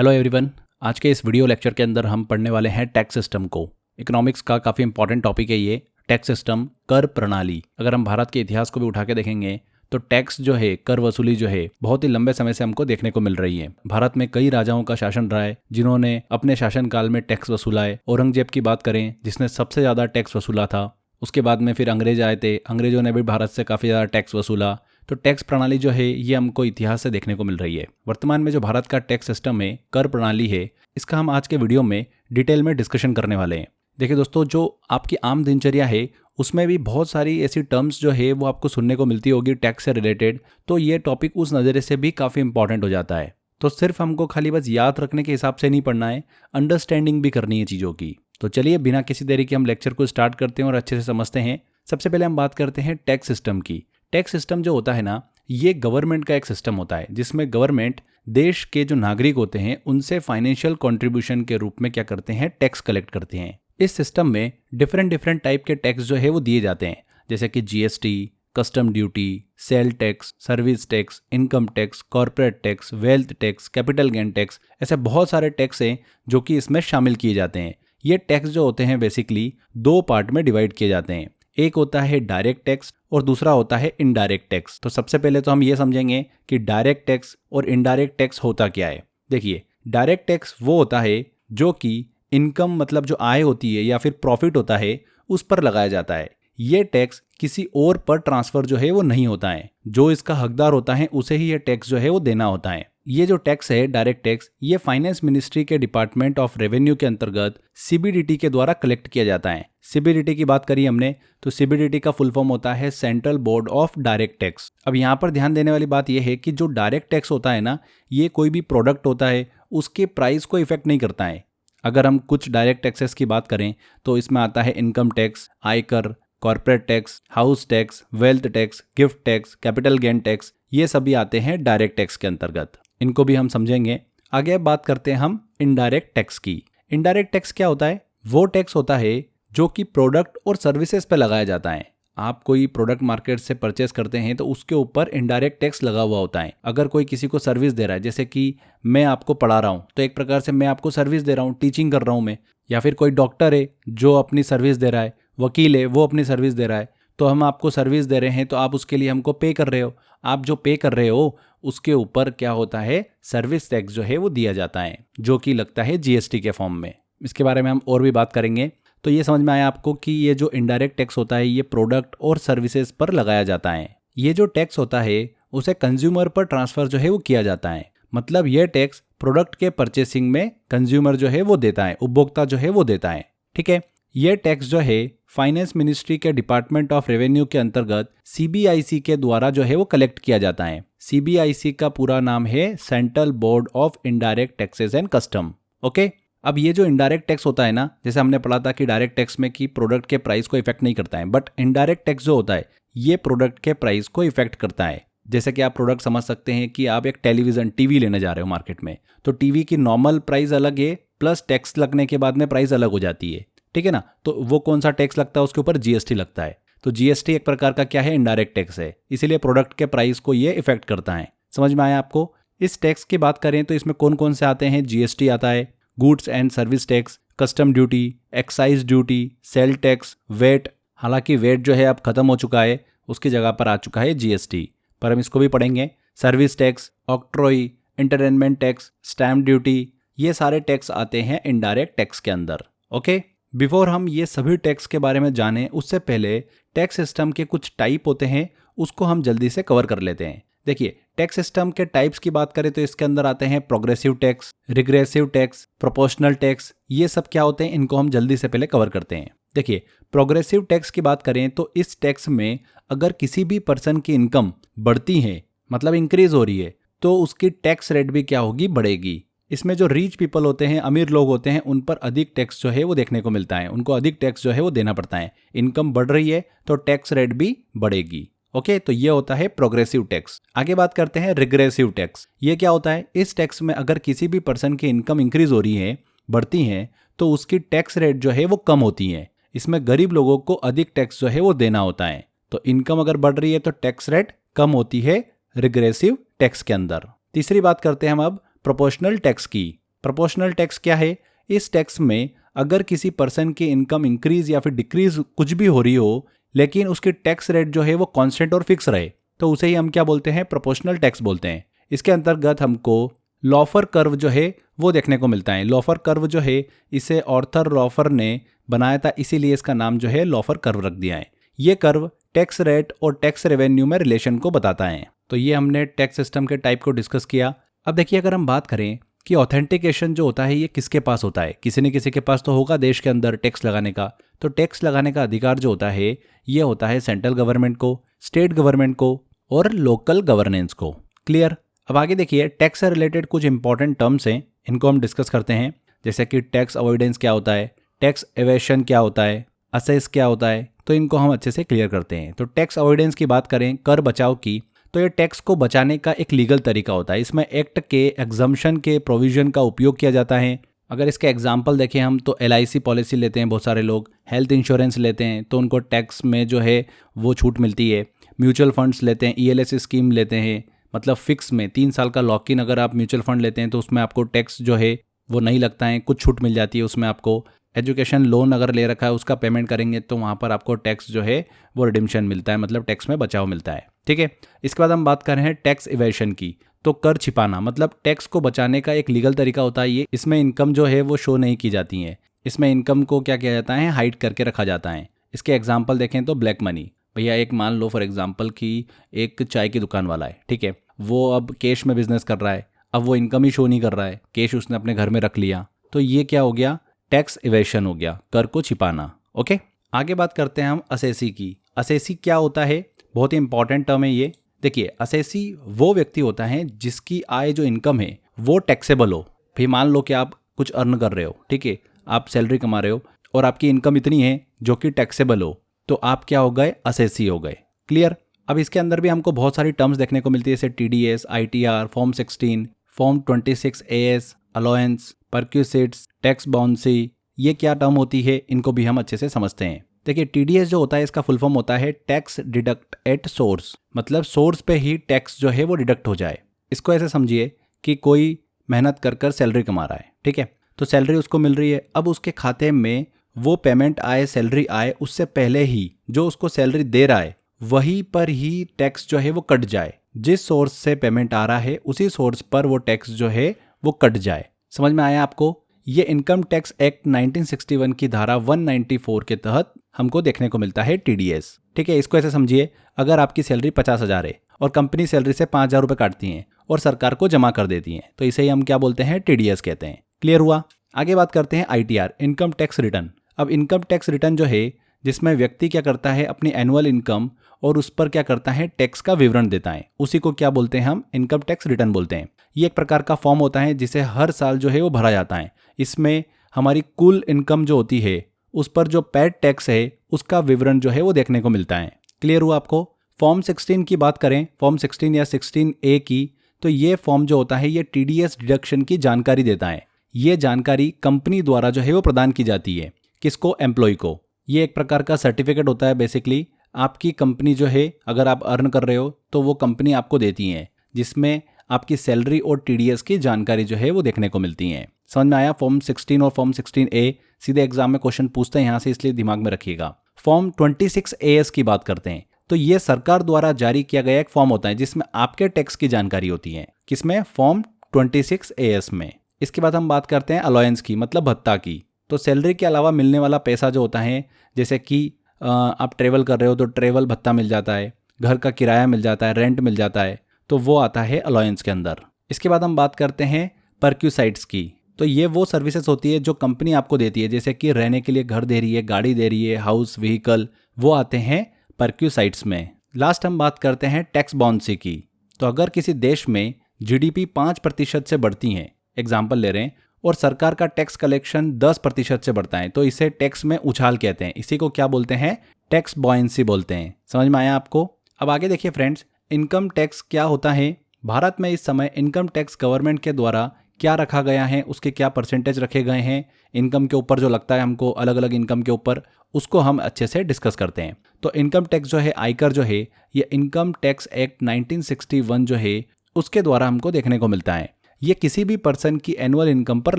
Hello everyone. आज के इस वीडियो लेक्चर के अंदर हम पढ़ने वाले हैं टैक्स सिस्टम को। इकोनॉमिक्स का काफ़ी इंपॉर्टेंट टॉपिक है ये टैक्स सिस्टम, कर प्रणाली। अगर हम भारत के इतिहास को भी उठा के देखेंगे तो टैक्स जो है, कर वसूली जो है, बहुत ही लंबे समय से हमको देखने को मिल रही है। भारत में कई राजाओं का शासन रहा है जिन्होंने अपने शासनकाल में टैक्स वसूला है। औरंगजेब की बात करें जिसने सबसे ज़्यादा टैक्स वसूला था। उसके बाद में फिर अंग्रेज आए थे, अंग्रेजों ने भी भारत से काफ़ी ज़्यादा टैक्स वसूला। तो टैक्स प्रणाली जो है ये हमको इतिहास से देखने को मिल रही है। वर्तमान में जो भारत का टैक्स सिस्टम है, कर प्रणाली है, इसका हम आज के वीडियो में डिटेल में डिस्कशन करने वाले हैं। देखिए दोस्तों, जो आपकी आम दिनचर्या है उसमें भी बहुत सारी ऐसी टर्म्स जो है वो आपको सुनने को मिलती होगी टैक्स से रिलेटेड। तो ये टॉपिक उस नज़रिए से भी काफ़ी इंपॉर्टेंट हो जाता है। तो सिर्फ हमको खाली बस याद रखने के हिसाब से नहीं पढ़ना है, अंडरस्टैंडिंग भी करनी है चीज़ों की। तो चलिए बिना किसी देरी के हम लेक्चर को स्टार्ट करते हैं और अच्छे से समझते हैं। सबसे पहले हम बात करते हैं टैक्स सिस्टम की। टैक्स सिस्टम जो होता है ना, ये गवर्नमेंट का एक सिस्टम होता है जिसमें गवर्नमेंट देश के जो नागरिक होते हैं उनसे फाइनेंशियल कंट्रीब्यूशन के रूप में क्या करते हैं, टैक्स कलेक्ट करते हैं। इस सिस्टम में डिफरेंट टाइप के टैक्स जो है वो दिए जाते हैं, जैसे कि GST, custom duty, sale tax, service tax, income tax, corporate tax, wealth tax, capital gain tax. ऐसे बहुत सारे टैक्स हैं जो कि इसमें शामिल किए जाते हैं। ये टैक्स जो होते हैं बेसिकली दो पार्ट में डिवाइड किए जाते हैं। एक होता है डायरेक्ट टैक्स और दूसरा होता है इनडायरेक्ट टैक्स। तो सबसे पहले तो हम ये समझेंगे कि डायरेक्ट टैक्स और इनडायरेक्ट टैक्स होता क्या है। देखिए, डायरेक्ट टैक्स वो होता है जो कि इनकम, मतलब जो आय होती है या फिर प्रॉफिट होता है, उस पर लगाया जाता है। ये टैक्स किसी और पर ट्रांसफर जो है वो नहीं होता है। जो इसका हकदार होता है उसे ही ये टैक्स जो है वो देना होता है। ये जो टैक्स है डायरेक्ट टैक्स, ये फाइनेंस मिनिस्ट्री के डिपार्टमेंट ऑफ रेवेन्यू के अंतर्गत सीबीडीटी के द्वारा कलेक्ट किया जाता है। सीबीडीटी की बात करी हमने तो सीबीडीटी का फुल फॉर्म होता है central board of direct tax. अब यहाँ पर ध्यान देने वाली बात यह है कि जो डायरेक्ट टैक्स होता है ना, ये कोई भी प्रोडक्ट होता है उसके प्राइस को इफेक्ट नहीं करता है। अगर हम कुछ डायरेक्ट टैक्सेस की बात करें तो इसमें आता है इनकम टैक्स, आयकर, corporate tax, house tax, wealth tax, gift tax, capital gain tax. ये सभी आते हैं डायरेक्ट टैक्स के अंतर्गत। इनको भी हम समझेंगे। आगे बात करते हैं हम इनडायरेक्ट टैक्स की। इनडायरेक्ट टैक्स क्या होता है? वो टैक्स होता है जो कि प्रोडक्ट और सर्विसेज पे लगाया जाता है। आप कोई प्रोडक्ट मार्केट से परचेस करते हैं तो उसके ऊपर इनडायरेक्ट टैक्स लगा हुआ होता है। अगर कोई किसी को सर्विस दे रहा है, जैसे कि मैं आपको पढ़ा रहा हूँ तो एक प्रकार से मैं आपको सर्विस दे रहा हूँ, टीचिंग कर रहा हूँ मैं। या फिर कोई डॉक्टर है जो अपनी सर्विस दे रहा है, वकील है वो अपनी सर्विस दे रहा है, तो हम आपको सर्विस दे रहे हैं तो आप उसके लिए हमको पे कर रहे हो। आप जो पे कर रहे हो उसके ऊपर क्या होता है, सर्विस टैक्स जो है वो दिया जाता है, जो कि लगता है जीएसटी के फॉर्म में। इसके बारे में हम और भी बात करेंगे। तो ये समझ में आया आपको कि ये जो इनडायरेक्ट टैक्स होता है ये प्रोडक्ट और सर्विसेज पर लगाया जाता है। ये जो टैक्स होता है उसे कंज्यूमर पर ट्रांसफर जो है वो किया जाता है। मतलब ये टैक्स प्रोडक्ट के परचेसिंग में कंज्यूमर जो है वो देता है, उपभोक्ता जो है वो देता है। ठीक है। ये टैक्स जो है फाइनेंस मिनिस्ट्री के डिपार्टमेंट ऑफ रेवेन्यू के अंतर्गत सीबीआईसी के द्वारा जो है वो कलेक्ट किया जाता है। सीबीआईसी का पूरा नाम है central board of indirect taxes and custom. Okay. अब ये जो इनडायरेक्ट टैक्स होता है ना, जैसे हमने पढ़ा था कि डायरेक्ट टैक्स में कि प्रोडक्ट के प्राइस को इफेक्ट नहीं करता है, बट इनडायरेक्ट टैक्स जो होता है ये प्रोडक्ट के प्राइस को इफेक्ट करता है। जैसे कि आप प्रोडक्ट समझ सकते हैं कि आप एक टेलीविजन, टीवी लेने जा रहे हो मार्केट में, तो टीवी की नॉर्मल प्राइस अलग है, प्लस टैक्स लगने के बाद में प्राइस अलग हो जाती है। ठीक है ना। तो वो कौन सा टैक्स लगता है, उसके ऊपर जीएसटी लगता है। तो जीएसटी एक प्रकार का क्या है, इनडायरेक्ट टैक्स है, इसीलिए प्रोडक्ट के प्राइस को ये इफेक्ट करता है। समझ में आया आपको? इस टैक्स की बात करें तो इसमें कौन कौन से आते हैं? जीएसटी आता है, goods and service tax, custom duty, excise duty, sale tax, VAT. हालांकि वेट जो है अब खत्म हो चुका है, उसकी जगह पर आ चुका है जीएसटी, पर हम इसको भी पढ़ेंगे। Service tax, octroi, entertainment tax, stamp duty, ये सारे टैक्स आते हैं इनडायरेक्ट टैक्स के अंदर। ओके। बिफोर हम ये सभी टैक्स के बारे में जानें उससे पहले टैक्स सिस्टम के कुछ टाइप होते हैं, उसको हम जल्दी से कवर कर लेते हैं। देखिए, टैक्स सिस्टम के टाइप्स की बात करें तो इसके अंदर आते हैं progressive tax, regressive tax, proportional tax. ये सब क्या होते हैं, इनको हम जल्दी से पहले कवर करते हैं। देखिए, प्रोग्रेसिव टैक्स की बात करें तो इस टैक्स में अगर किसी भी पर्सन की इनकम बढ़ती है, मतलब इंक्रीज हो रही है, तो उसकी टैक्स रेट भी क्या होगी, बढ़ेगी। इसमें जो रिच पीपल होते हैं, अमीर लोग होते हैं, उन पर अधिक टैक्स जो है वो देखने को मिलता है, उनको अधिक टैक्स जो है वो देना पड़ता है। इनकम बढ़ रही है तो टैक्स रेट भी बढ़ेगी। ओके। तो ये होता है प्रोग्रेसिव टैक्स। आगे बात करते हैं रिग्रेसिव टैक्स। ये क्या होता है? इस टैक्स में अगर किसी भी पर्सन की इनकम इंक्रीज हो रही है, बढ़ती है, तो उसकी टैक्स रेट जो है वो कम होती है। इसमें गरीब लोगों को अधिक टैक्स जो है वो देना होता है। तो इनकम अगर बढ़ रही है तो टैक्स रेट कम होती है रिग्रेसिव टैक्स के अंदर। तीसरी बात करते हैं हम अब प्रोपोर्शनल टैक्स की। प्रोपोर्शनल टैक्स क्या है? इस टैक्स में अगर किसी पर्सन की इनकम इंक्रीज या फिर डिक्रीज कुछ भी हो रही हो, लेकिन उसकी टैक्स रेट जो है वो कांस्टेंट और फिक्स रहे, तो उसे ही हम क्या बोलते हैं? प्रोपोर्शनल टैक्स बोलते हैं। इसके अंतर्गत हमको लॉफर कर्व जो है वो देखने को मिलता है। लॉफर कर्व जो है इसे ऑर्थर लॉफर ने बनाया था, इसीलिए इसका नाम जो है लॉफर कर्व रख दिया है। ये कर्व टैक्स रेट और टैक्स रेवेन्यू में रिलेशन को बताता है। तो ये हमने टैक्स सिस्टम के टाइप को डिस्कस किया। अब देखिए, अगर हम बात करें कि ऑथेंटिकेशन जो होता है ये किसके पास होता है, किसी न किसी के पास तो होगा देश के अंदर टैक्स लगाने का। तो टैक्स लगाने का अधिकार जो होता है ये होता है सेंट्रल गवर्नमेंट को, स्टेट गवर्नमेंट को और लोकल गवर्नेंस को। क्लियर? अब आगे देखिए, टैक्स से रिलेटेड कुछ इंपॉर्टेंट टर्म्स हैं, इनको हम डिस्कस करते हैं। जैसे कि टैक्स अवॉइडेंस क्या होता है, टैक्स एवेशन क्या होता है, असेस क्या होता है, तो इनको हम अच्छे से क्लियर करते हैं। तो टैक्स अवॉइडेंस की बात करें, कर बचाव की, तो ये टैक्स को बचाने का एक लीगल तरीका होता है। इसमें एक्ट के एग्जम्पशन के प्रोविजन का उपयोग किया जाता है। अगर इसके एग्जाम्पल देखें हम, तो LIC पॉलिसी लेते हैं बहुत सारे लोग, हेल्थ इंश्योरेंस लेते हैं तो उनको टैक्स में जो है वो छूट मिलती है। म्यूचुअल फंड्स लेते हैं, ELS स्कीम लेते हैं, मतलब फिक्स में 3 साल का लॉक इन अगर आप म्यूचुअल फंड लेते हैं तो उसमें आपको टैक्स जो है वो नहीं लगता है, कुछ छूट मिल जाती है उसमें आपको। एजुकेशन लोन अगर ले रखा है उसका पेमेंट करेंगे तो वहाँ पर आपको टैक्स जो है वो रिडिम्पशन मिलता है, मतलब टैक्स में बचाव मिलता है। ठीक है। इसके बाद हम बात कर रहे हैं टैक्स इवेशन की। तो कर छिपाना मतलब टैक्स को बचाने का एक लीगल तरीका होता है ये। इसमें इनकम जो है वो शो नहीं की जाती है, इसमें इनकम को क्या किया जाता है, हाइड करके रखा जाता है। इसके एग्जाम्पल देखें तो ब्लैक मनी। भैया एक मान लो फॉर एग्जाम्पल कि एक चाय की दुकान वाला है, ठीक है, वो अब कैश में बिजनेस कर रहा है, अब वो इनकम ही शो नहीं कर रहा है, कैश उसने अपने घर में रख लिया, तो ये क्या हो गया, टैक्स इवेशन हो गया, कर को छिपाना। ओके, आगे बात करते हैं हम असेसी की। असेसी क्या होता है, बहुत ही इंपॉर्टेंट टर्म है ये। देखिए, असेसी वो व्यक्ति होता है जिसकी आय जो इनकम है वो टैक्सेबल हो। फिर मान लो कि आप कुछ अर्न कर रहे हो, ठीक है, आप सैलरी कमा रहे हो और आपकी इनकम इतनी है जो कि टैक्सेबल हो, तो आप क्या हो गए, असेसी हो गए। क्लियर? अब इसके अंदर भी हमको बहुत सारी टर्म्स देखने को मिलती है, जैसे TDS, ITR, form 16, form 26 AS, allowance, perquisites, tax buoyancy, ये क्या टर्म होती है, इनको भी हम अच्छे से समझते हैं। देखिए, TDS जो होता है इसका फुल फॉर्म होता है टैक्स डिडक्ट एट सोर्स, मतलब सोर्स पे ही टैक्स जो है वो डिडक्ट हो जाए। इसको ऐसे समझिए कि कोई मेहनत कर कर सैलरी कमा रहा है, ठीक है, तो सैलरी उसको मिल रही है, अब उसके खाते में वो पेमेंट आए, सैलरी आए, उससे पहले ही जो उसको सैलरी दे रहा है वहीं पर ही टैक्स जो है वो कट जाए। जिस सोर्स से पेमेंट आ रहा है उसी सोर्स पर वो टैक्स जो है वो कट जाए। समझ में आया आपको? ये इनकम टैक्स एक्ट 1961 की धारा 194 के तहत हमको देखने को मिलता है TDS। ठीक है, इसको ऐसे समझिए, अगर आपकी सैलरी 50,000 है और कंपनी सैलरी से 5,000 रुपये काटती है और सरकार को जमा कर देती है, तो इसे ही हम क्या बोलते हैं, TDS कहते हैं। क्लियर हुआ? आगे बात करते हैं ITR, इनकम टैक्स रिटर्न। अब इनकम टैक्स रिटर्न जो है, जिसमें व्यक्ति क्या करता है, अपनी एनुअल इनकम और उस पर क्या करता है, टैक्स का विवरण देता है, उसी को क्या बोलते हैं, हम इनकम टैक्स रिटर्न बोलते हैं। ये एक प्रकार का फॉर्म होता है जिसे हर साल जो है वो भरा जाता है। इसमें हमारी कुल इनकम जो होती है उस पर जो पेड टैक्स है उसका विवरण जो है वो देखने को मिलता है। क्लियर हुआ आपको? फॉर्म 16 की बात करें, फॉर्म 16 या 16A की, तो ये फॉर्म जो होता है ये TDS डिडक्शन की जानकारी देता है। ये जानकारी कंपनी द्वारा जो है वो प्रदान की जाती है। किसको? एम्प्लॉय को। ये एक प्रकार का सर्टिफिकेट होता है। बेसिकली आपकी कंपनी जो है, अगर आप अर्न कर रहे हो तो वो कंपनी आपको देती है, जिसमें आपकी सैलरी और TDS की जानकारी जो है वो देखने को मिलती है। समझ में आया? फॉर्म 16 और फॉर्म 16A सीधे एग्जाम में क्वेश्चन पूछते हैं यहाँ से, इसलिए दिमाग में रखिएगा। फॉर्म 26 AS की बात करते हैं, तो ये सरकार द्वारा जारी किया गया एक फॉर्म होता है जिसमें आपके टैक्स की जानकारी होती है। किसमें? फॉर्म 26 AS में। इसके बाद हम बात करते हैं अलाउंस की, मतलब भत्ता की। तो सैलरी के अलावा मिलने वाला पैसा जो होता है, जैसे कि आप ट्रेवल कर रहे हो तो ट्रेवल भत्ता मिल जाता है, घर का किराया मिल जाता है, रेंट मिल जाता है, तो वो आता है अलाउंस के अंदर। इसके बाद हम बात करते हैं परक्यूसाइट्स की। तो ये वो सर्विसेज होती है जो कंपनी आपको देती है, जैसे कि रहने के लिए घर दे रही है, गाड़ी दे रही है, हाउस, व्हीकल, वो आते हैं परक्यूसाइट्स में। लास्ट हम बात करते हैं टैक्स बाउंसी की। तो अगर किसी देश में GDP 5% से बढ़ती है, एग्जाम्पल ले रहे हैं, और सरकार का टैक्स कलेक्शन 10% से बढ़ता है, तो इसे टैक्स में उछाल कहते हैं। इसी को क्या बोलते हैं? टैक्स बॉयंसी बोलते हैं। समझ में आया आपको? अब आगे देखिए फ्रेंड्स, इनकम टैक्स क्या होता है। भारत में इस समय इनकम टैक्स गवर्नमेंट के द्वारा क्या रखा गया है, उसके क्या परसेंटेज रखे गए हैं, इनकम के ऊपर जो लगता है हमको, अलग अलग इनकम के ऊपर, उसको हम अच्छे से डिस्कस करते हैं। तो इनकम टैक्स जो है, आयकर जो है, ये इनकम टैक्स एक्ट 1961 जो है उसके द्वारा हमको देखने को मिलता है। ये किसी भी पर्सन की एनुअल इनकम पर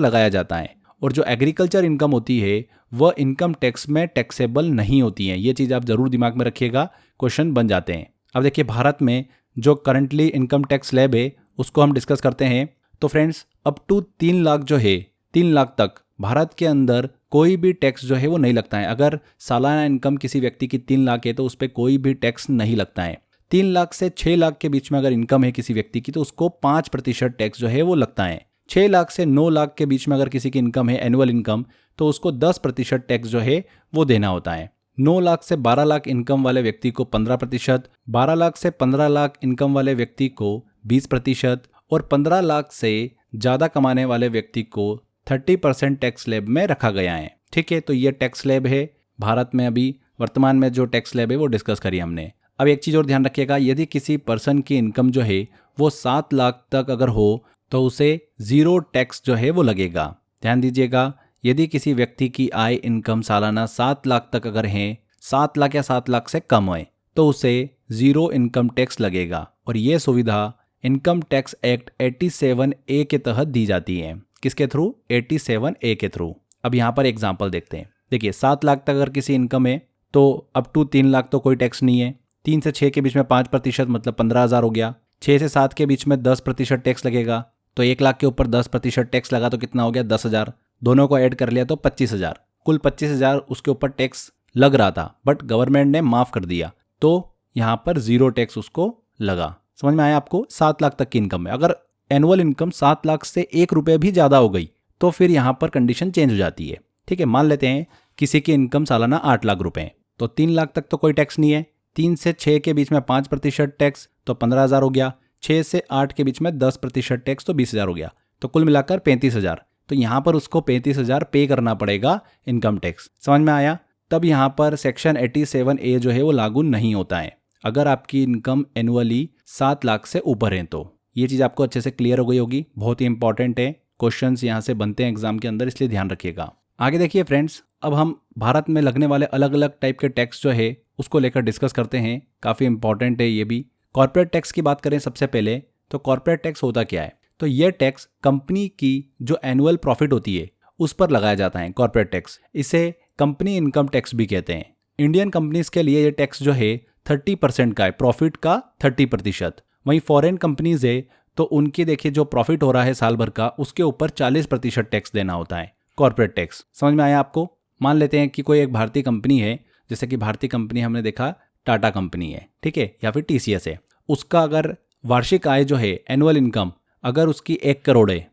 लगाया जाता है। और जो एग्रीकल्चर इनकम होती है वह इनकम टैक्स में टैक्सेबल नहीं होती है। ये चीज़ आप ज़रूर दिमाग में रखिएगा, क्वेश्चन बन जाते हैं। अब देखिए भारत में जो करंटली इनकम टैक्स स्लैब है उसको हम डिस्कस करते हैं। तो फ्रेंड्स अप टू 3 लाख जो है, 3 लाख तक भारत के अंदर कोई भी टैक्स जो है वो नहीं लगता है। अगर सालाना इनकम किसी व्यक्ति की 3 लाख है तो उस पर कोई भी टैक्स नहीं लगता है। 3 लाख से 6 लाख के बीच में अगर इनकम है किसी व्यक्ति की तो उसको 5% टैक्स जो है वो लगता है। 6 लाख से 9 लाख के बीच में अगर किसी की इनकम है एनुअल इनकम तो उसको 10% टैक्स जो है वो देना होता है। 9 लाख से 12 लाख इनकम वाले व्यक्ति को 15%, 12 लाख से 15 लाख इनकम वाले व्यक्ति को 20% और 15 लाख से ज़्यादा कमाने वाले व्यक्ति को 30% टैक्स स्लैब में रखा गया है। ठीक है, तो ये टैक्स स्लैब है भारत में अभी वर्तमान में जो टैक्स स्लैब है वो डिस्कस करी हमने। अब एक चीज़ और ध्यान रखिएगा, यदि किसी पर्सन की इनकम जो है वो 7 लाख तक अगर हो तो उसे 0 टैक्स जो है वो लगेगा। ध्यान दीजिएगा, यदि किसी व्यक्ति की आय इनकम सालाना 7 लाख तक अगर है, 7 लाख या 7 लाख से कम है तो उसे 0 इनकम टैक्स लगेगा। और ये सुविधा इनकम टैक्स एक्ट 87A के तहत दी जाती है। किसके थ्रू? 87A के थ्रू। अब यहाँ पर एग्जाम्पल देखते हैं। देखिए 7 लाख तक अगर किसी इनकम है तो अप टू 3 लाख तो कोई टैक्स नहीं है। 3 से 6 के बीच में 5% मतलब 15,000 हो गया। 6 से 7 के बीच में 10% टैक्स लगेगा। तो 1 लाख के ऊपर 10% टैक्स लगा तो कितना हो गया? 10,000। दोनों को ऐड कर लिया तो 25,000। कुल 25,000 उसके ऊपर टैक्स लग रहा था बट गवर्नमेंट ने माफ कर दिया तो यहाँ पर 0 टैक्स उसको लगा। समझ में आया आपको? 7 लाख तक की इनकम है, अगर एनुअल इनकम 7 लाख से 1 रुपये भी ज़्यादा हो गई तो फिर यहाँ पर कंडीशन चेंज हो जाती है। ठीक है, मान लेते हैं किसी की इनकम सालाना 8 लाख रुपए है तो 3 लाख तक तो कोई टैक्स नहीं है। 3 से 6 के बीच में 5% टैक्स तो 15,000 हो गया। 6 से 8 के बीच में 10% टैक्स तो 20,000 हो गया। तो कुल मिलाकर 35,000। तो यहाँ पर उसको 35,000 पे करना पड़ेगा इनकम टैक्स। समझ में आया? तब यहाँ पर सेक्शन 87A जो है वो लागू नहीं होता है अगर आपकी इनकम एनुअली 7 लाख से ऊपर है। तो ये चीज़ आपको अच्छे से क्लियर हो गई होगी, बहुत ही इंपॉर्टेंट है। क्वेश्चंस यहाँ से बनते हैं एग्जाम के अंदर, इसलिए ध्यान रखिएगा। आगे देखिए फ्रेंड्स, अब हम भारत में लगने वाले अलग अलग टाइप के टैक्स जो है उसको लेकर डिस्कस करते हैं। काफ़ी इंपॉर्टेंट है ये भी। कॉर्पोरेट टैक्स की बात करें सबसे पहले, तो कॉर्पोरेट टैक्स होता क्या है? तो ये टैक्स कंपनी की जो एनुअल प्रॉफिट होती है उस पर लगाया जाता है कॉर्पोरेट टैक्स। इसे कंपनी इनकम टैक्स भी कहते हैं। इंडियन कंपनीज के लिए ये टैक्स जो है 30% का है, प्रॉफिट का 30%। वहीं फॉरेन कंपनीज है तो उनकी देखिए जो प्रॉफिट हो रहा है साल भर का उसके ऊपर 40% टैक्स देना होता है, कॉर्पोरेट टैक्स। समझ में आया आपको? मान लेते हैं कि कोई एक भारतीय कंपनी है, जैसे कि भारतीय कंपनी हमने देखा टाटा कंपनी है, ठीक है, या फिर TCS है। उसका अगर वार्षिक आय जो है एनुअल इनकम अगर उसकी 1 करोड़ है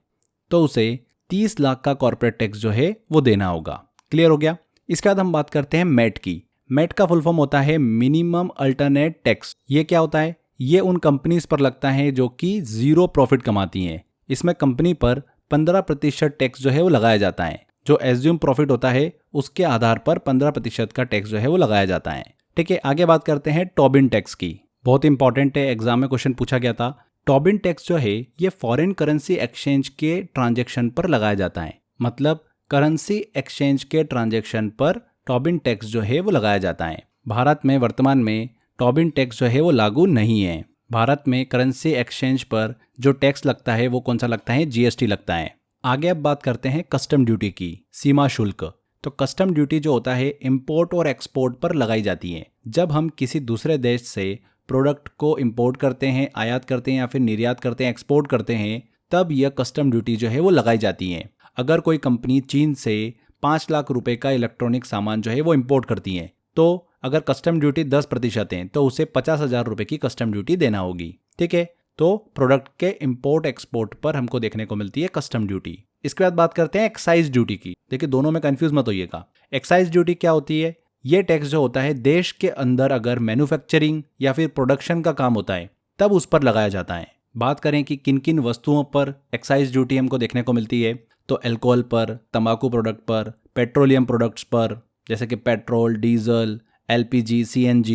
तो उसे 30 लाख का कॉर्पोरेट टैक्स जो है वो देना होगा। क्लियर हो गया? इसके बाद हम बात करते हैं मैट की। मैट का फुल फॉर्म होता है मिनिमम अल्टरनेट टैक्स। ये क्या होता है? ये उन कंपनीज पर लगता है जो कि 0 प्रॉफिट कमाती हैं। इसमें कंपनी पर 15% टैक्स जो है वो लगाया जाता है। जो एज्यूम प्रॉफिट होता है उसके आधार पर 15% का टैक्स जो है वो लगाया जाता है। ठीक है, आगे बात करते हैं टोबिन टैक्स की। बहुत इंपॉर्टेंट है, एग्जाम में क्वेश्चन पूछा गया था। टोबिन टैक्स जो है ये फॉरेन करेंसी एक्सचेंज के ट्रांजैक्शन पर लगाया जाता है। मतलब करेंसी एक्सचेंज के ट्रांजैक्शन पर टोबिन टैक्स जो है वो लगाया जाता है। भारत में वर्तमान में टोबिन टैक्स जो है वो लागू नहीं है। भारत में करेंसी एक्सचेंज पर जो टैक्स लगता है वो कौन सा लगता है? GST लगता है। आगे अब बात करते हैं कस्टम ड्यूटी की, सीमा शुल्क। तो कस्टम ड्यूटी जो होता है इंपोर्ट और एक्सपोर्ट पर लगाई जाती है। जब हम किसी दूसरे देश से प्रोडक्ट को इंपोर्ट करते हैं, आयात करते हैं या फिर निर्यात करते हैं, एक्सपोर्ट करते हैं, तब यह कस्टम ड्यूटी जो है वो लगाई जाती है। अगर कोई कंपनी चीन से 5 लाख रुपए का इलेक्ट्रॉनिक सामान जो है वो इंपोर्ट करती है तो अगर कस्टम ड्यूटी 10% है तो उसे 50,000 रुपए की कस्टम ड्यूटी देना होगी। ठीक है, तो प्रोडक्ट के इंपोर्ट एक्सपोर्ट पर हमको देखने को मिलती है कस्टम ड्यूटी। इसके बाद बात करते हैं एक्साइज ड्यूटी की। देखिए दोनों में कंफ्यूज मत होइएगा। एक्साइज ड्यूटी क्या होती है? ये टैक्स जो होता है देश के अंदर अगर मैन्युफैक्चरिंग या फिर प्रोडक्शन का काम होता है तब उस पर लगाया जाता है। बात करें कि किन किन वस्तुओं पर एक्साइज ड्यूटी हमको देखने को मिलती है, तो अल्कोहल पर, तंबाकू प्रोडक्ट पर, पेट्रोलियम प्रोडक्ट्स पर जैसे कि petrol, diesel, LPG, CNG,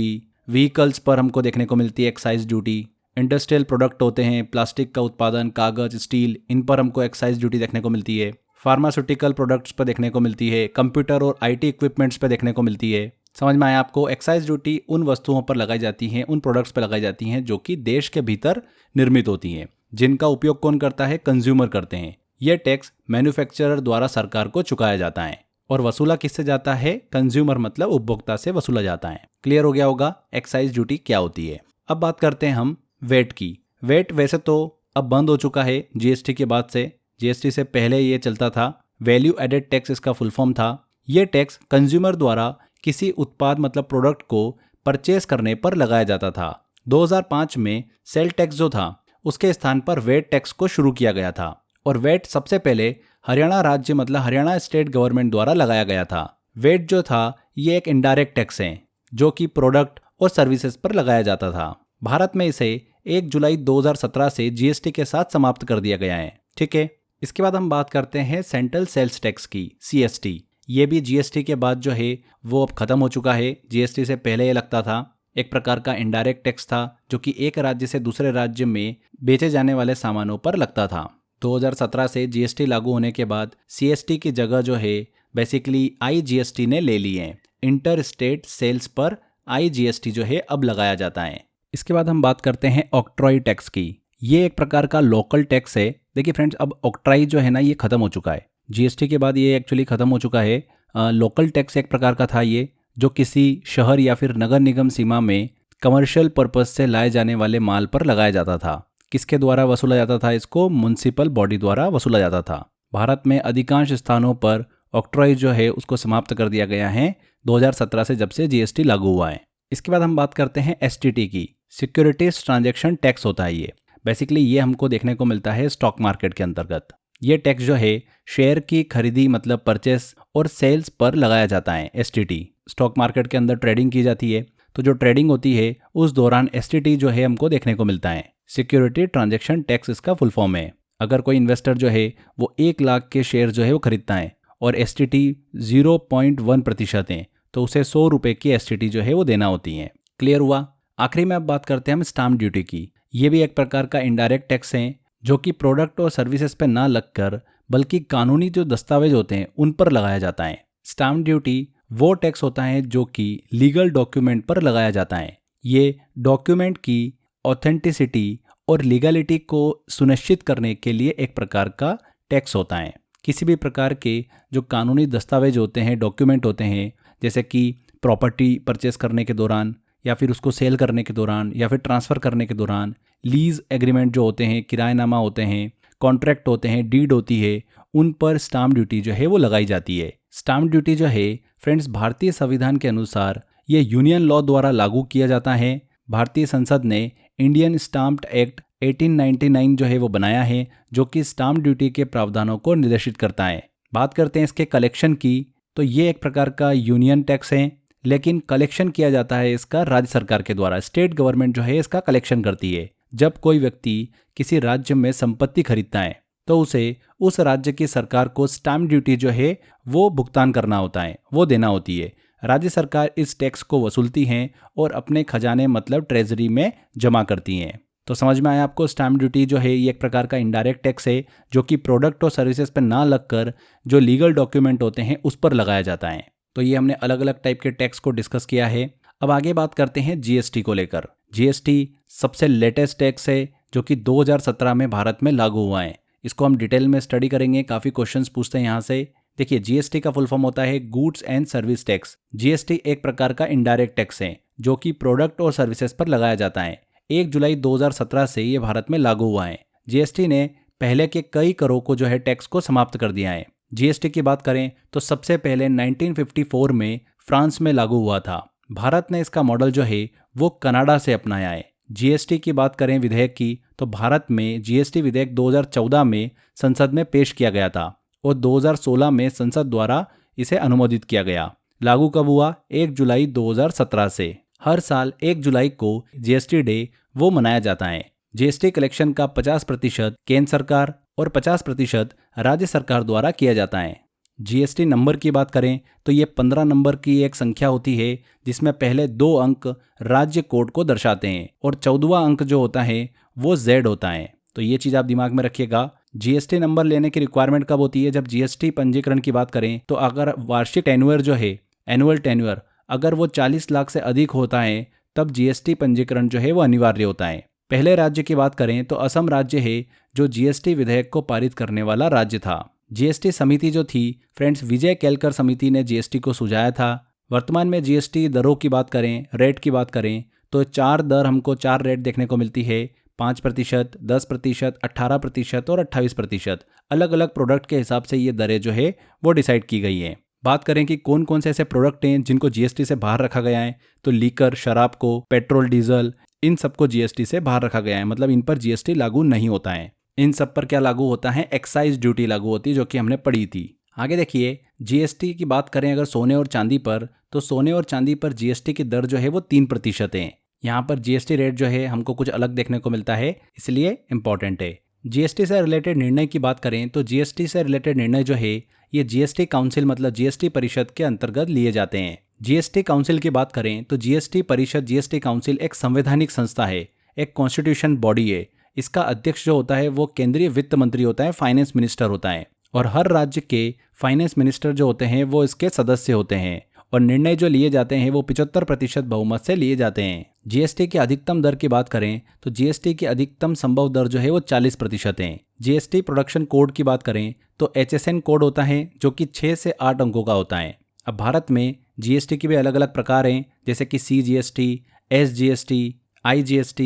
vehicles पर हमको देखने को मिलती है एक्साइज ड्यूटी। इंडस्ट्रियल प्रोडक्ट होते हैं, प्लास्टिक का उत्पादन, कागज, स्टील, इन पर हमको एक्साइज ड्यूटी देखने को मिलती है। फार्मास्यूटिकल प्रोडक्ट्स पर देखने को मिलती है। कंप्यूटर और IT इक्विपमेंट्स पर देखने को मिलती है। समझ में आया आपको? एक्साइज ड्यूटी उन वस्तुओं पर लगाई जाती हैं, उन प्रोडक्ट्स पर लगाई जाती हैं जो कि देश के भीतर निर्मित होती हैं। जिनका उपयोग कौन करता है? कंज्यूमर करते हैं। यह टैक्स मैन्युफैक्चरर द्वारा सरकार को चुकाया जाता है और वसूला किससे जाता है? कंज्यूमर मतलब उपभोक्ता से वसूला जाता है। क्लियर हो गया होगा एक्साइज ड्यूटी क्या होती है। अब बात करते हैं हम वेट की। वेट वैसे तो अब बंद हो चुका है जीएसटी के बाद से। जीएसटी से पहले ये चलता था, वैल्यू एडेड टैक्स इसका फुल फॉर्म था। ये टैक्स कंज्यूमर द्वारा किसी उत्पाद मतलब प्रोडक्ट को परचेस करने पर लगाया जाता था। 2005 में सेल टैक्स जो था उसके स्थान पर वेट टैक्स को शुरू किया गया था और वेट सबसे पहले हरियाणा राज्य मतलब हरियाणा स्टेट गवर्नमेंट द्वारा लगाया गया था। वेट जो था ये एक इनडायरेक्ट टैक्स है जो कि प्रोडक्ट और सर्विसेज पर लगाया जाता था। भारत में इसे 1 जुलाई 2017 से जीएसटी के साथ समाप्त कर दिया गया है। ठीक है, इसके बाद हम बात करते हैं सेंट्रल सेल्स टैक्स की, सीएसटी। ये भी जीएसटी के बाद जो है वो अब खत्म हो चुका है। जीएसटी से पहले ये लगता था, एक प्रकार का इनडायरेक्ट टैक्स था जो कि एक राज्य से दूसरे राज्य में बेचे जाने वाले सामानों पर लगता था। 2017 से जीएसटी लागू होने के बाद सीएसटी की जगह जो है बेसिकली आईजीएसटी ने ले ली है। इंटर स्टेट सेल्स पर आईजीएसटी जो है अब लगाया जाता है। इसके बाद हम बात करते हैं ऑक्ट्रॉय टैक्स की। ये एक प्रकार का लोकल टैक्स है। देखिए फ्रेंड्स, अब ऑक्ट्रॉय जो है ना ये खत्म हो चुका है। जीएसटी के बाद ये एक्चुअली खत्म हो चुका है। लोकल टैक्स एक प्रकार का था ये, जो किसी शहर या फिर नगर निगम सीमा में कमर्शियल पर्पस से लाए जाने वाले माल पर लगाया जाता था। किसके द्वारा वसूला जाता था? इसको म्युनिसिपल बॉडी द्वारा वसूला जाता था। भारत में अधिकांश स्थानों पर ऑक्ट्रॉय जो है उसको समाप्त कर दिया गया है 2017 से, जब से जीएसटी लागू हुआ है। इसके बाद हम बात करते हैं एसटीटी की। सिक्योरिटीज ट्रांजैक्शन टैक्स होता है ये। बेसिकली ये हमको देखने को मिलता है स्टॉक मार्केट के अंतर्गत। ये टैक्स जो है शेयर की खरीदी मतलब परचेस और सेल्स पर लगाया जाता है। एसटीटी स्टॉक मार्केट के अंदर ट्रेडिंग की जाती है, तो जो ट्रेडिंग होती है उस दौरान एसटीटी जो है हमको देखने को मिलता है। सिक्योरिटी ट्रांजैक्शन टैक्स इसका फुल फॉर्म है। अगर कोई इन्वेस्टर जो है वो 1 लाख के शेयर जो है वो खरीदता है और एसटीटी 0.1% है, तो उसे 100 रुपये की एसटीटी जो है वो देना होती है। क्लियर हुआ? आखिरी में अब बात करते हैं हम स्टाम्प ड्यूटी की। ये भी एक प्रकार का इनडायरेक्ट टैक्स है जो कि प्रोडक्ट और सर्विसेज पर ना लगकर बल्कि कानूनी जो दस्तावेज होते हैं उन पर लगाया जाता है। स्टाम्प ड्यूटी वो टैक्स होता है जो कि लीगल डॉक्यूमेंट पर लगाया जाता है। ये डॉक्यूमेंट की ऑथेंटिसिटी और लीगलिटी को सुनिश्चित करने के लिए एक प्रकार का टैक्स होता है। किसी भी प्रकार के जो कानूनी दस्तावेज होते हैं, डॉक्यूमेंट होते हैं, जैसे कि प्रॉपर्टी परचेस करने के दौरान या फिर उसको सेल करने के दौरान या फिर ट्रांसफ़र करने के दौरान, लीज एग्रीमेंट जो होते हैं, किराएनामा होते हैं, कॉन्ट्रैक्ट होते हैं, डीड होती है, उन पर स्टाम्प ड्यूटी जो है वो लगाई जाती है। स्टाम्प ड्यूटी जो है फ्रेंड्स भारतीय संविधान के अनुसार ये यूनियन लॉ द्वारा लागू किया जाता है। भारतीय संसद ने इंडियन स्टाम्प एक्ट 1899 जो है वो बनाया है, जो कि स्टाम्प ड्यूटी के प्रावधानों को निर्देशित करता है। बात करते हैं इसके कलेक्शन की, तो ये एक प्रकार का यूनियन टैक्स है, लेकिन कलेक्शन किया जाता है इसका राज्य सरकार के द्वारा। स्टेट गवर्नमेंट जो है इसका कलेक्शन करती है। जब कोई व्यक्ति किसी राज्य में संपत्ति खरीदता है तो उसे उस राज्य की सरकार को स्टाम्प ड्यूटी जो है वो भुगतान करना होता है, वो देना होती है। राज्य सरकार इस टैक्स को वसूलती हैं और अपने खजाने मतलब ट्रेजरी में जमा करती हैं। तो समझ में आया आपको? स्टाम्प ड्यूटी जो है ये एक प्रकार का इनडायरेक्ट टैक्स है जो कि प्रोडक्ट और सर्विसेज पर ना लगकर जो लीगल डॉक्यूमेंट होते हैं उस पर लगाया जाता है। तो ये हमने अलग अलग टाइप के टैक्स को डिस्कस किया है। अब आगे बात करते हैं जीएसटी को लेकर। जीएसटी सबसे लेटेस्ट टैक्स है जो कि 2017 में भारत में लागू हुआ है। इसको हम डिटेल में स्टडी करेंगे, काफ़ी क्वेश्चंस पूछते हैं यहाँ से। देखिए, जीएसटी का फुल फॉर्म होता है goods and service tax. GST एक प्रकार का इनडायरेक्ट टैक्स है जो कि प्रोडक्ट और सर्विसेज पर लगाया जाता है। 1 जुलाई 2017 से ये भारत में लागू हुआ है। जीएसटी ने पहले के कई करों को जो है टैक्स को समाप्त कर दिया है। जीएसटी की बात करें तो सबसे पहले 1954 में फ्रांस में लागू हुआ था। भारत ने इसका मॉडल जो है वो कनाडा से अपनाया है। जीएसटी की बात करें विधेयक की, तो भारत में जीएसटी विधेयक 2014 में संसद में पेश किया गया था और 2016 में संसद द्वारा इसे अनुमोदित किया गया। लागू कब हुआ? 1 जुलाई 2017 से। हर साल 1 जुलाई को जीएसटी डे वो मनाया जाता है। जीएसटी कलेक्शन का 50% केंद्र सरकार और 50% राज्य सरकार द्वारा किया जाता है। जीएसटी नंबर की बात करें तो ये 15 नंबर की एक संख्या होती है जिसमें पहले 2 अंक राज्य कोड को दर्शाते हैं और 14वां अंक जो होता है वो जेड होता है। तो ये चीज़ आप दिमाग में रखिएगा। जीएसटी नंबर लेने की रिक्वायरमेंट कब होती है? जब जीएसटी पंजीकरण की बात करें तो अगर वार्षिक टेन्योर जो है, एनुअल टेन्योर, अगर वो 40 लाख से अधिक होता है तब जीएसटी पंजीकरण जो है वो अनिवार्य होता है। पहले राज्य की बात करें तो असम राज्य है जो जीएसटी विधेयक को पारित करने वाला राज्य था। जीएसटी समिति जो थी फ्रेंड्स, विजय केलकर समिति ने जीएसटी को सुझाया था। वर्तमान में जीएसटी दरों की बात करें, रेट की बात करें तो 4 दर हमको 4 रेट देखने को मिलती है, 5%, 10%, 18% और 28%। अलग अलग प्रोडक्ट के हिसाब से ये दरें जो है वो डिसाइड की गई हैं। बात करें कि कौन कौन से ऐसे प्रोडक्ट हैं जिनको जीएसटी से बाहर रखा गया है, तो लीकर, शराब को, पेट्रोल, डीजल, इन सबको जीएसटी से बाहर रखा गया है, मतलब इन पर जीएसटी लागू नहीं होता है। इन सब पर क्या लागू होता है, एक्साइज ड्यूटी लागू होती है, जो कि हमने पढ़ी थी। आगे देखिए, जीएसटी की बात करें अगर सोने और चांदी पर, तो सोने और चांदी पर जीएसटी की दर जो है वो 3% है। यहाँ पर जीएसटी रेट जो है हमको कुछ अलग देखने को मिलता है, इसलिए इंपॉर्टेंट है। जीएसटी से रिलेटेड निर्णय की बात करें तो जीएसटी से रिलेटेड निर्णय जो है ये जीएसटी काउंसिल मतलब जीएसटी परिषद के अंतर्गत लिए जाते हैं। जीएसटी काउंसिल की बात करें तो जीएसटी परिषद, जीएसटी काउंसिल एक संवैधानिक संस्था है, एक कॉन्स्टिट्यूशन बॉडी है। इसका अध्यक्ष जो होता है वो केंद्रीय वित्त मंत्री होता है, फाइनेंस मिनिस्टर होता है, और हर राज्य के फाइनेंस मिनिस्टर जो होते हैं वो इसके सदस्य होते हैं, और निर्णय जो लिए जाते हैं वो 75% बहुमत से लिए जाते हैं। जीएसटी की अधिकतम दर की बात करें तो जीएसटी की अधिकतम संभव दर जो है वो 40% है। जीएसटी प्रोडक्शन कोड की बात करें तो HSN कोड होता है जो कि 6 से 8 अंकों का होता है। अब भारत में जीएसटी के भी अलग अलग प्रकार हैं, जैसे कि CGST, SGST, IGST,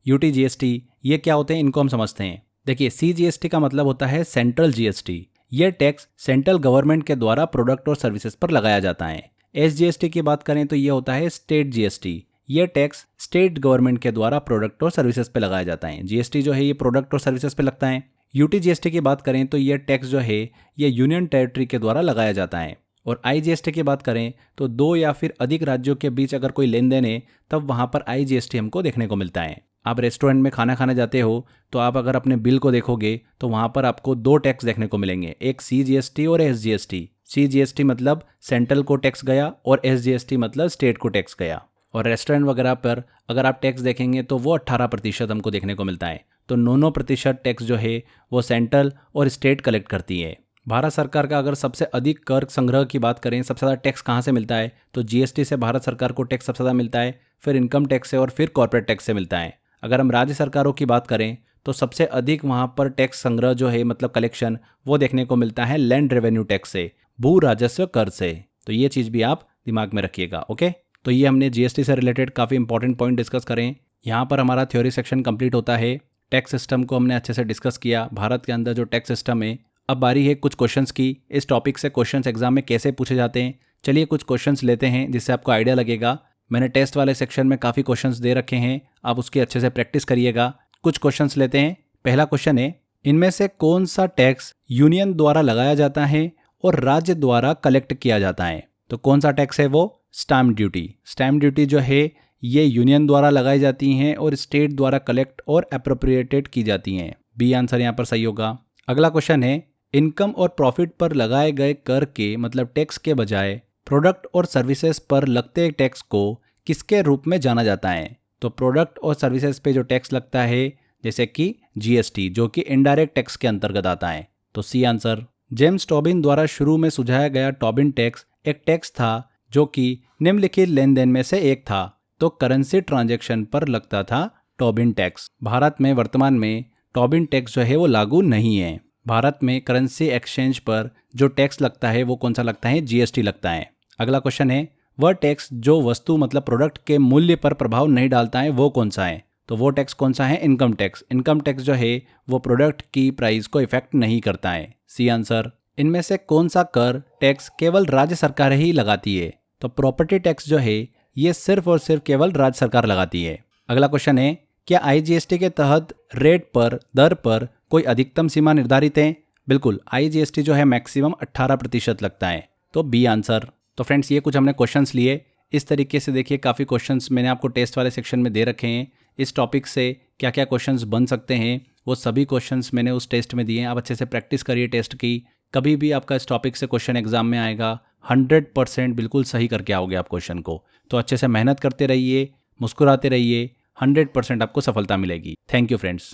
UTGST। ये क्या होते हैं इनको हम समझते हैं। देखिए, CGST का मतलब होता है सेंट्रल जीएसटी। ये टैक्स सेंट्रल गवर्नमेंट के द्वारा प्रोडक्ट और सर्विसेज पर लगाया जाता है। SGST की बात करें तो ये होता है स्टेट जीएसटी। ये टैक्स स्टेट गवर्नमेंट के द्वारा प्रोडक्ट और सर्विसेज पे लगाया जाता है। जीएसटी जो है ये प्रोडक्ट और सर्विसेज पे लगता है। UTGST की बात करें तो ये टैक्स जो है ये यूनियन टेरिटरी के द्वारा लगाया जाता है। और IGST की बात करें तो 2 या फिर अधिक राज्यों के बीच अगर कोई लेन देन है तब वहाँ पर IGST हमको देखने को मिलता है। आप रेस्टोरेंट में खाना खाने जाते हो तो आप अगर अपने बिल को देखोगे तो वहाँ पर आपको 2 टैक्स देखने को मिलेंगे, एक CGST और SGST। CGST मतलब सेंट्रल को टैक्स गया और SGST मतलब स्टेट को टैक्स गया। और रेस्टोरेंट वगैरह पर अगर आप टैक्स देखेंगे तो वो 18% हमको देखने को मिलता है। तो 9% टैक्स जो है वो सेंट्रल और स्टेट कलेक्ट करती है। भारत सरकार का अगर सबसे अधिक कर संग्रह की बात करें, सबसे ज़्यादा टैक्स कहाँ से मिलता है, तो जीएसटी से भारत सरकार को टैक्स सबसे ज़्यादा मिलता है, फिर इनकम टैक्स से और फिर कॉर्पोरेट टैक्स से मिलता है। अगर हम राज्य सरकारों की बात करें तो सबसे अधिक वहाँ पर टैक्स संग्रह जो है मतलब कलेक्शन वो देखने को मिलता है लैंड रेवेन्यू टैक्स से, भू राजस्व कर से। तो ये चीज़ भी आप दिमाग में रखिएगा। ओके, तो ये हमने जीएसटी से रिलेटेड काफ़ी इंपॉर्टेंट पॉइंट डिस्कस करें। यहाँ पर हमारा थ्योरी सेक्शन कंप्लीट होता है। टैक्स सिस्टम को हमने अच्छे से डिस्कस किया, भारत के अंदर जो टैक्स सिस्टम है। अब बारी है कुछ क्वेश्चंस की। इस टॉपिक से क्वेश्चंस एग्जाम में कैसे पूछे जाते हैं, चलिए कुछ क्वेश्चंस लेते हैं जिससे आपको आइडिया लगेगा। मैंने टेस्ट वाले सेक्शन में काफ़ी क्वेश्चंस दे रखे हैं, आप उसकी अच्छे से प्रैक्टिस करिएगा। कुछ क्वेश्चंस लेते हैं। पहला क्वेश्चन है, इनमें से कौन सा टैक्स यूनियन द्वारा लगाया जाता है और राज्य द्वारा कलेक्ट किया जाता है? तो कौन सा टैक्स है वो? Stamp duty. स्टैम्प ड्यूटी जो है ये यूनियन द्वारा लगाई जाती हैं और स्टेट द्वारा कलेक्ट और अप्रोप्रिएटेड की जाती हैं। बी आंसर यहाँ पर सही होगा। अगला क्वेश्चन है, इनकम और प्रॉफिट पर लगाए गए कर के मतलब टैक्स के बजाय प्रोडक्ट और सर्विसेज पर लगते टैक्स को किसके रूप में जाना जाता है? तो प्रोडक्ट और सर्विसेज पे जो टैक्स लगता है जैसे कि जीएसटी, जो कि इनडायरेक्ट टैक्स के अंतर्गत आता है। तो सी आंसर। जेम्स टोबिन द्वारा शुरू में सुझाया गया टोबिन टैक्स एक टैक्स था जो कि निम्नलिखित लेन देन में से एक था। तो करेंसी ट्रांजैक्शन पर लगता था टोबिन टैक्स। भारत में वर्तमान में टोबिन टैक्स जो है वो लागू नहीं है। भारत में करेंसी एक्सचेंज पर जो टैक्स लगता है वो कौन सा लगता है? जीएसटी लगता है। अगला क्वेश्चन है, वह टैक्स जो वस्तु मतलब प्रोडक्ट के मूल्य पर प्रभाव नहीं डालता है वो कौन सा है? तो वो टैक्स कौन सा है? Income tax. इनकम टैक्स जो है वो प्रोडक्ट की प्राइस को इफेक्ट नहीं करता है। C answer. इनमें से कौन सा कर टैक्स केवल राज्य सरकार ही लगाती है? तो प्रॉपर्टी टैक्स जो है ये सिर्फ और सिर्फ केवल राज्य सरकार लगाती है। अगला क्वेश्चन है, क्या आईजीएसटी के तहत रेट पर, दर पर कोई अधिकतम सीमा निर्धारित है? बिल्कुल, आईजीएसटी जो है मैक्सिमम 18% लगता है। तो बी आंसर। तो फ्रेंड्स ये कुछ हमने क्वेश्चंस लिए। इस तरीके से देखिए काफ़ी क्वेश्चंस मैंने आपको टेस्ट वाले सेक्शन में दे रखे हैं। इस टॉपिक से क्या क्या क्वेश्चंस बन सकते हैं वो सभी क्वेश्चंस मैंने उस टेस्ट में दिए हैं। आप अच्छे से प्रैक्टिस करिए टेस्ट की। कभी भी आपका इस टॉपिक से क्वेश्चन एग्जाम में आएगा 100% बिल्कुल सही करके आओगे आप क्वेश्चन को। तो अच्छे से मेहनत करते रहिए, मुस्कुराते रहिए, 100% आपको सफलता मिलेगी। Thank you friends.